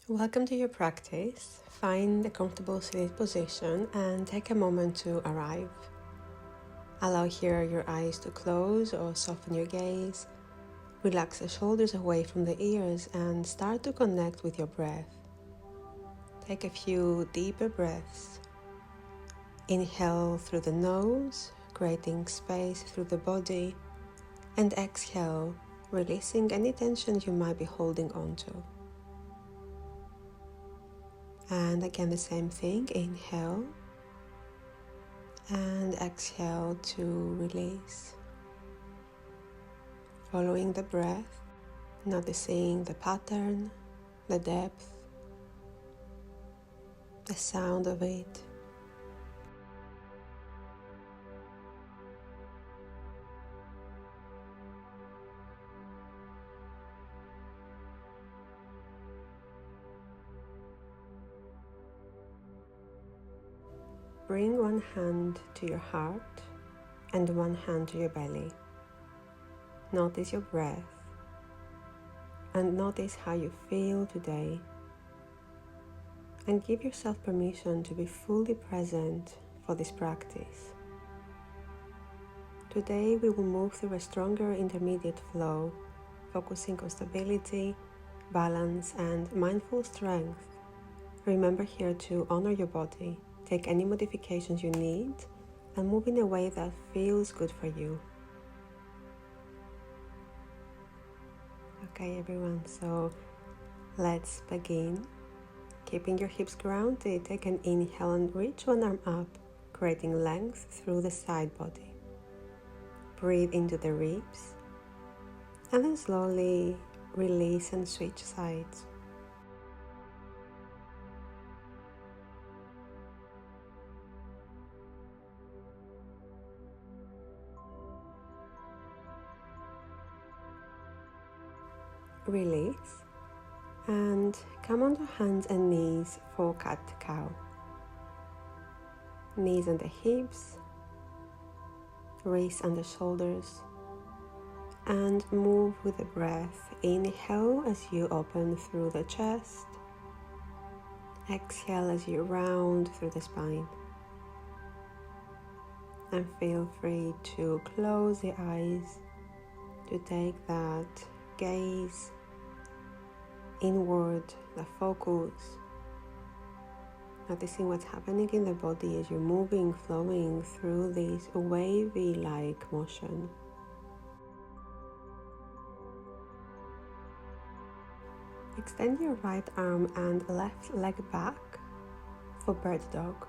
Welcome to your practice. Find a comfortable seated position and take a moment to arrive. Allow here your eyes to close or soften your gaze. Relax the shoulders away from the ears and start to connect with your breath. Take a few deeper breaths. Inhale through the nose, creating space through the body, and exhale, releasing any tension you might be holding onto. And again, the same thing, inhale and exhale to release. Following the breath, noticing the pattern, the depth, the sound of it. Bring one hand to your heart and one hand to your belly. Notice your breath and notice how you feel today. And give yourself permission to be fully present for this practice. Today we will move through a stronger intermediate flow, focusing on stability, balance, and mindful strength. Remember here to honor your body. Take any modifications you need and move in a way that feels good for you. Okay, everyone, so let's begin. Keeping your hips grounded, take an inhale and reach one arm up, creating length through the side body. Breathe into the ribs and then slowly release and switch sides. Release and come onto hands and knees for cat-cow. Knees and the hips, wrists and the shoulders, and move with the breath. Inhale as you open through the chest. Exhale as you round through the spine. And feel free to close the eyes to take that gaze inward, the focus, noticing what's happening in the body as you're moving, flowing through this wavy-like motion. Extend your right arm and left leg back for bird dog.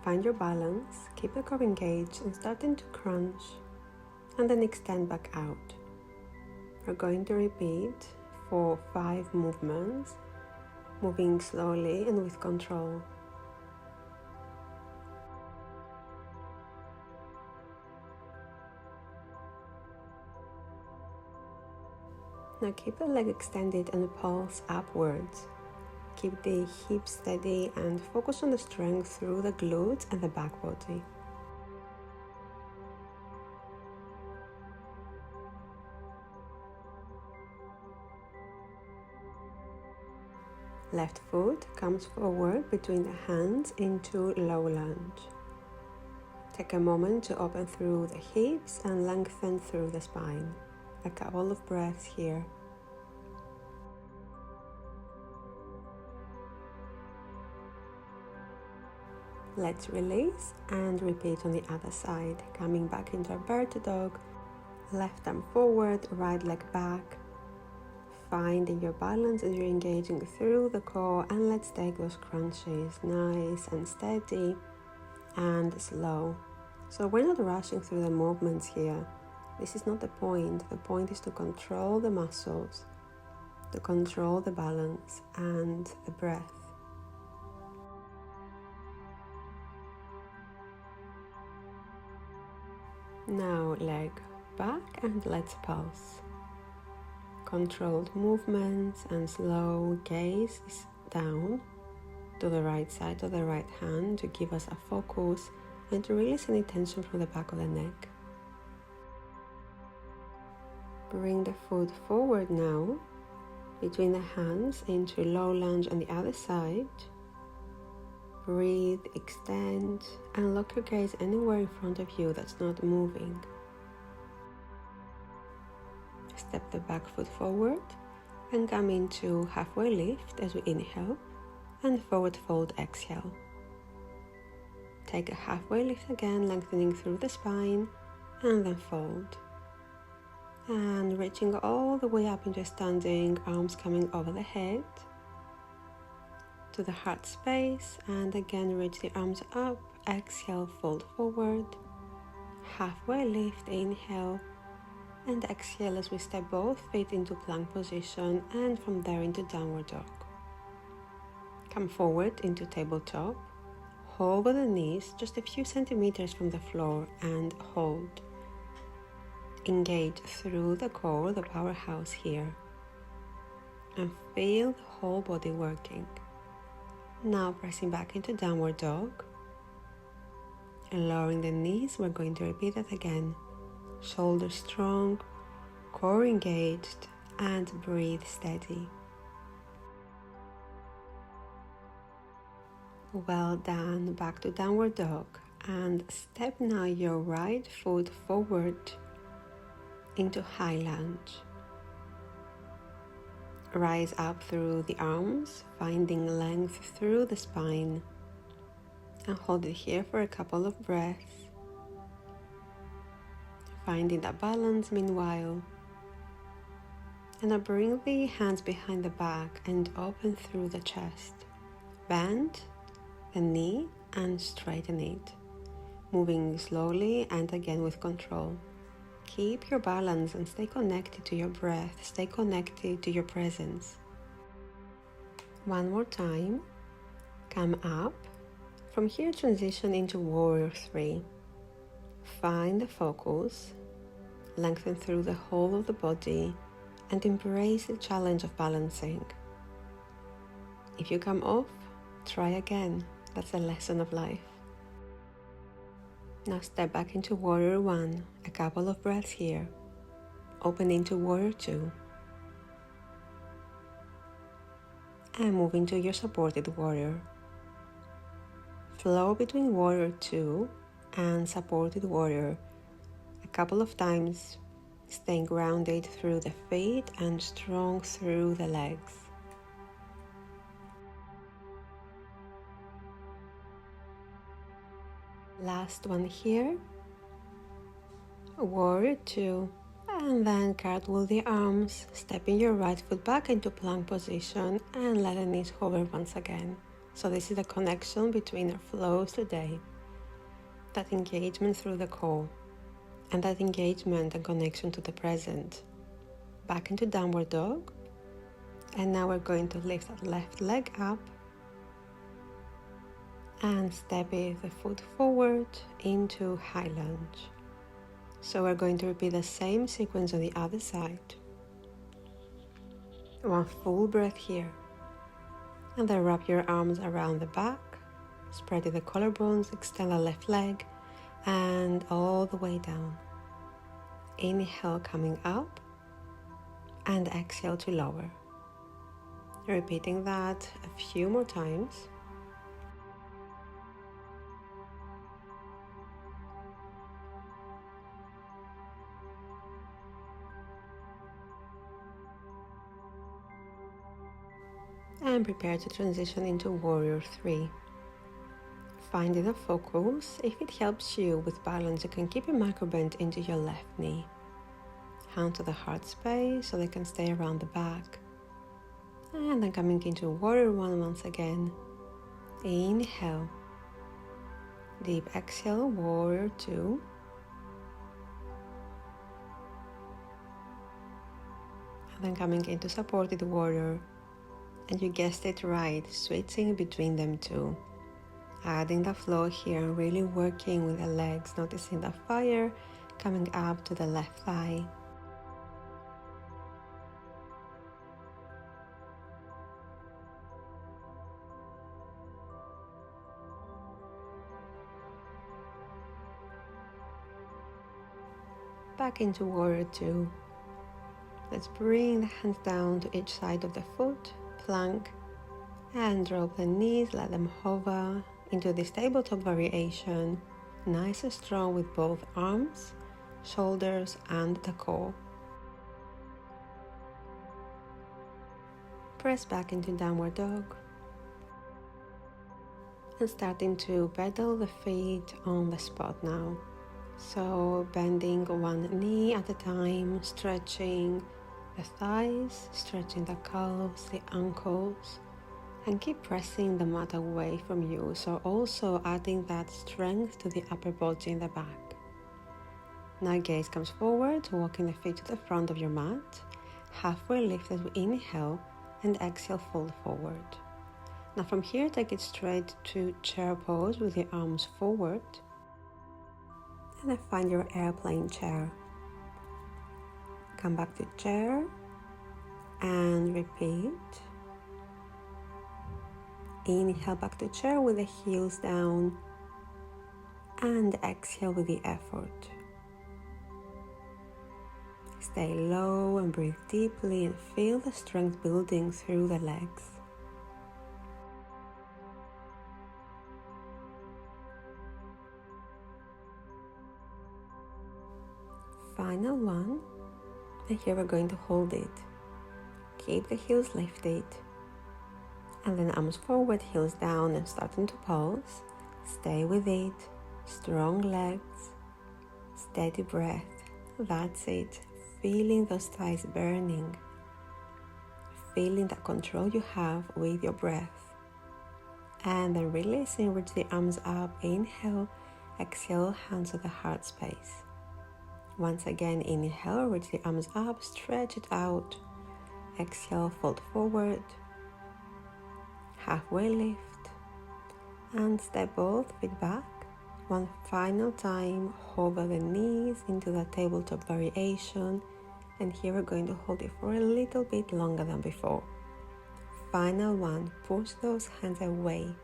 Find your balance, keep the core engaged and starting to crunch, and then extend back out. We're going to repeat for 5 movements, moving slowly and with control. Now keep the leg extended and pulse upwards. Keep the hips steady and focus on the strength through the glutes and the back body. Left foot comes forward between the hands into low lunge. Take a moment to open through the hips and lengthen through the spine. A couple of breaths here. Let's release and repeat on the other side. Coming back into a bird dog. Left arm forward, right leg back. Finding your balance as you're engaging through the core, and let's take those crunches nice and steady and slow. So we're not rushing through the movements here. This is not the point. The point is to control the muscles, to control the balance and the breath. Now leg back and let's pulse. Controlled movements and slow gaze down to the right side of the right hand to give us a focus and to release any tension from the back of the neck. Bring the foot forward now between the hands into low lunge on the other side. Breathe, extend, and lock your gaze anywhere in front of you that's not moving. Step the back foot forward and come into halfway lift as we inhale and forward fold exhale. Take a halfway lift again, lengthening through the spine, and then fold. And reaching all the way up into standing, arms coming over the head to the heart space, and again reach the arms up, exhale, fold forward, halfway lift, inhale, and exhale as we step both feet into plank position, and from there into downward dog. Come forward into tabletop, hold by the knees just a few centimeters from the floor and hold. Engage through the core, the powerhouse here, and feel the whole body working. Now pressing back into downward dog and lowering the knees. We're going to repeat that again. Shoulders strong, core engaged, and breathe steady. Well done. Back to downward dog, and step now your right foot forward into high lunge. Rise up through the arms, finding length through the spine, and hold it here for a couple of breaths, finding that balance meanwhile. And now bring the hands behind the back and open through the chest. Bend the knee and straighten it, moving slowly and again with control. Keep your balance and stay connected to your breath, stay connected to your presence. One more time. Come up. From here, transition into Warrior 3. Find the focus, lengthen through the whole of the body, and embrace the challenge of balancing. If you come off, try again. That's a lesson of life. Now step back into Warrior 1, a couple of breaths here. Open into Warrior 2. And move into your supported warrior. Flow between Warrior 2 and supported warrior a couple of times, staying grounded through the feet and strong through the legs. Last one here. Warrior 2, and then cartwheel the arms, stepping your right foot back into plank position and let the knees hover once again. So this is the connection between our flows today. That engagement through the core, and that engagement and connection to the present. Back into downward dog, and now we're going to lift that left leg up and step the foot forward into high lunge. So we're going to repeat the same sequence on the other side. One full breath here. And then wrap your arms around the back, spreading the collarbones, extend the left leg, and all the way down. Inhale, coming up, and exhale to lower. Repeating that a few more times. And prepare to transition into Warrior 3. Finding a focus. If it helps you with balance, you can keep your micro bend into your left knee. Hand to the heart space so they can stay around the back. And then coming into Warrior 1 once again. Inhale. Deep exhale, Warrior 2. And then coming into supported warrior. And you guessed it right, switching between them two. Adding the flow here, really working with the legs, noticing the fire coming up to the left thigh. Back into Warrior 2. Let's bring the hands down to each side of the foot, plank, and drop the knees, let them hover into this tabletop variation, nice and strong with both arms, shoulders, and the core. Press back into downward dog. And starting to pedal the feet on the spot now. So bending one knee at a time, stretching the thighs, stretching the calves, the ankles, and keep pressing the mat away from you. So also adding that strength to the upper body in the back. Now gaze comes forward, walking the feet to the front of your mat. Halfway lift as we inhale and exhale, fold forward. Now from here, take it straight to chair pose with the arms forward. And then find your airplane chair. Come back to chair and repeat. Inhale back to chair with the heels down and exhale with the effort. Stay low and breathe deeply and feel the strength building through the legs. Final one, and here we're going to hold it. Keep the heels lifted, and then arms forward, heels down, and starting to pulse. Stay with it, strong legs, steady breath. That's it. Feeling those thighs burning, feeling that control you have with your breath. And then releasing, reach the arms up, inhale, exhale, hands to the heart space. Once again, inhale, reach the arms up, stretch it out. Exhale, fold forward. Halfway lift. And step both feet back. One final time, hover the knees into the tabletop variation. And here we're going to hold it for a little bit longer than before. Final one, push those hands away.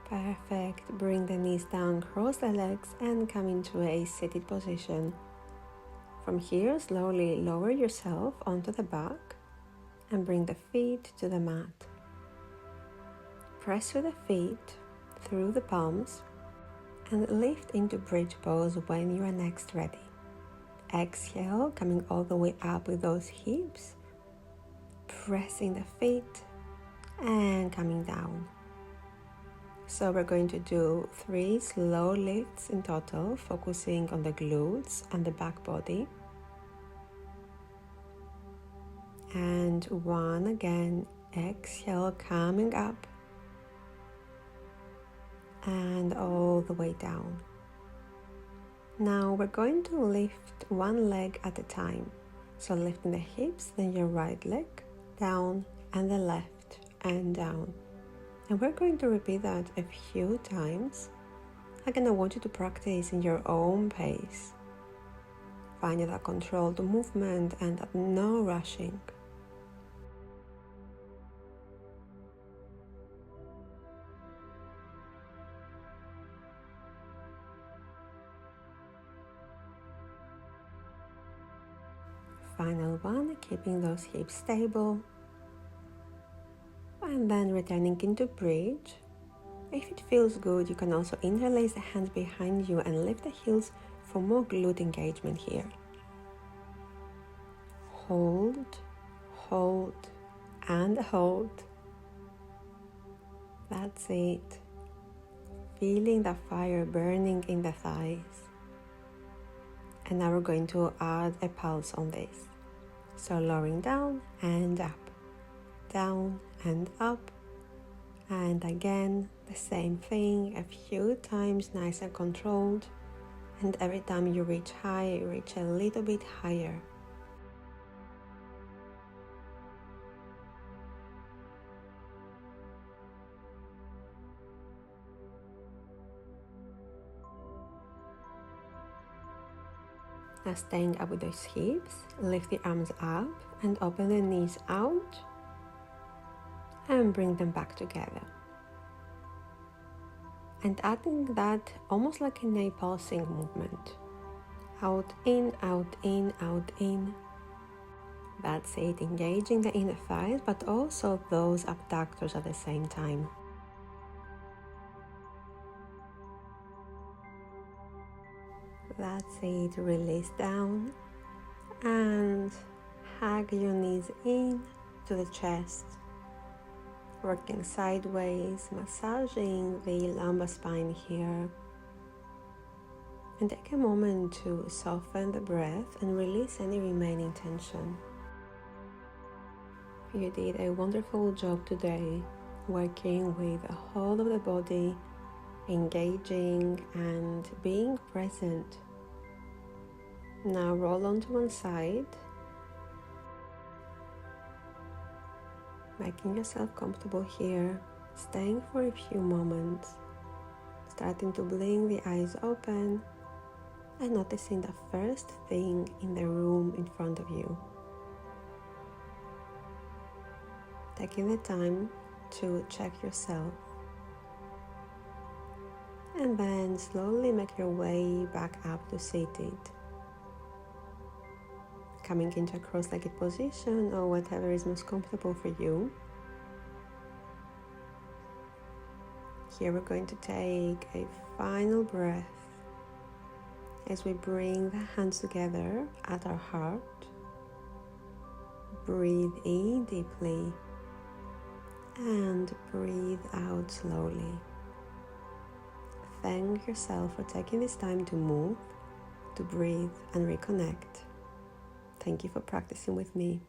Perfect. Bring the knees down, cross the legs, and come into a seated position. From here, slowly lower yourself onto the back and bring the feet to the mat. Press with the feet through the palms and lift into bridge pose when you are next ready. Exhale, coming all the way up with those hips, pressing the feet and coming down. So we're going to do 3 slow lifts in total, focusing on the glutes and the back body. And 1 again, exhale, coming up and all the way down. Now we're going to lift one leg at a time. So lifting the hips, then your right leg, down, and the left, and down. And we're going to repeat that a few times. Again, I want you to practice in your own pace. Finding that controlled movement and that no rushing. Final one, keeping those hips stable. And then returning into bridge. If it feels good, you can also interlace the hands behind you and lift the heels for more glute engagement here. Hold, hold, and hold. That's it. Feeling the fire burning in the thighs. And now we're going to add a pulse on this. So lowering down and up, down and up, and again the same thing a few times, nice and controlled, and every time you reach high, reach a little bit higher. Now staying up with those hips, lift the arms up and open the knees out. and bring them back together. And adding that almost like in a pulsing movement. Out, in, out, in, out, in. That's it, engaging the inner thighs, but also those abductors at the same time. That's it, release down and hug your knees in to the chest. Working sideways, massaging the lumbar spine here. And take a moment to soften the breath and release any remaining tension. You did a wonderful job today, working with the whole of the body, engaging and being present. Now roll onto one side, making yourself comfortable here, staying for a few moments, starting to blink the eyes open and noticing the first thing in the room in front of you. Taking the time to check yourself and then slowly make your way back up to seated. Coming into a cross-legged position or whatever is most comfortable for you. Here we're going to take a final breath as we bring the hands together at our heart. Breathe in deeply and breathe out slowly. Thank yourself for taking this time to move, to breathe and reconnect. Thank you for practicing with me.